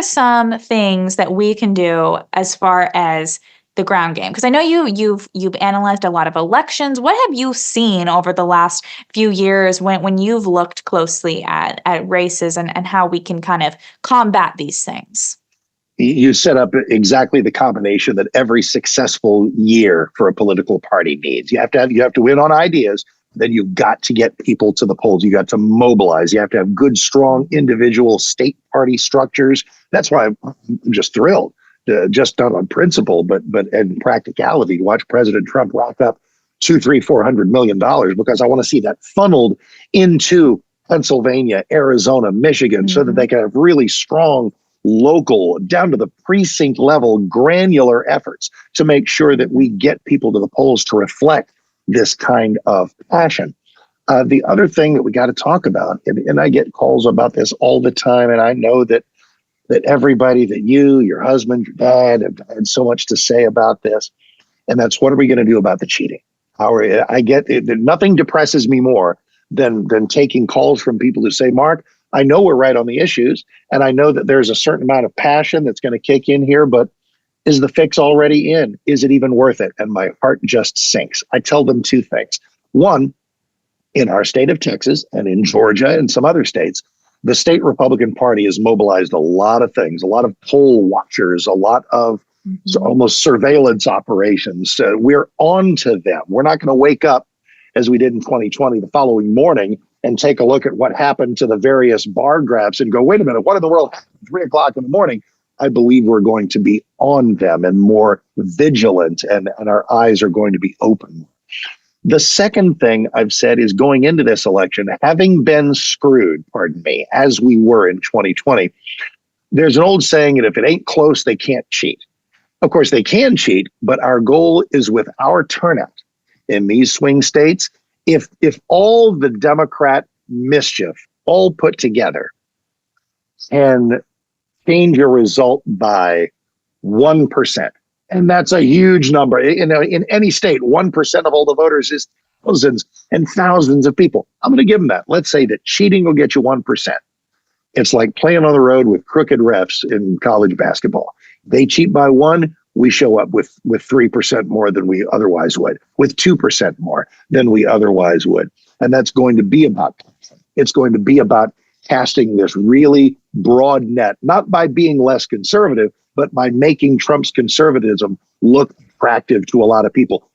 some things that we can do as far as the ground game? Because I know you've analyzed a lot of elections. What have you seen over the last few years when you've looked closely at races and how we can kind of combat these things? You set up exactly the combination that every successful year for a political party needs. You have to win on ideas. Then you've got to get people to the polls. You got to mobilize. You have to have good, strong individual state party structures. That's why I'm just thrilled, just not on principle, but in practicality, to watch President Trump rack up $200-400 million, because I want to see that funneled into Pennsylvania, Arizona, Michigan, so that they can have really strong local, down to the precinct level, granular efforts to make sure that we get people to the polls to reflect this kind of passion. The other thing that we got to talk about, and I get calls about this all the time, and I know that everybody, that you, your husband, your dad have had so much to say about this, and that's, what are we going to do about the cheating? I get it, nothing depresses me more than taking calls from people who say, Mark, I know we're right on the issues, and I know that there's a certain amount of passion that's going to kick in here, but is the fix already in? Is it even worth it? And my heart just sinks. I tell them two things. One, in our state of Texas and in Georgia and some other states, the state Republican Party has mobilized a lot of things, a lot of poll watchers, a lot of almost surveillance operations. We're on to them. We're not going to wake up as we did in 2020 the following morning and take a look at what happened to the various bar graphs and go, wait a minute, what in the world happened at 3 o'clock in the morning? I believe we're going to be on them and more vigilant, and our eyes are going to be open. The second thing I've said is, going into this election, having been screwed, pardon me, as we were in 2020, there's an old saying that if it ain't close, they can't cheat. Of course, they can cheat, but our goal is, with our turnout in these swing states, if all the Democrat mischief all put together and change your result by 1%. And that's a huge number. In any state, 1% of all the voters is thousands and thousands of people. I'm going to give them that. Let's say that cheating will get you 1%. It's like playing on the road with crooked refs in college basketball. They cheat by 1, we show up with 3% more than we otherwise would, with 2% more than we otherwise would. And that's going to be about, it's going to be about casting this really broad net, not by being less conservative, but by making Trump's conservatism look attractive to a lot of people.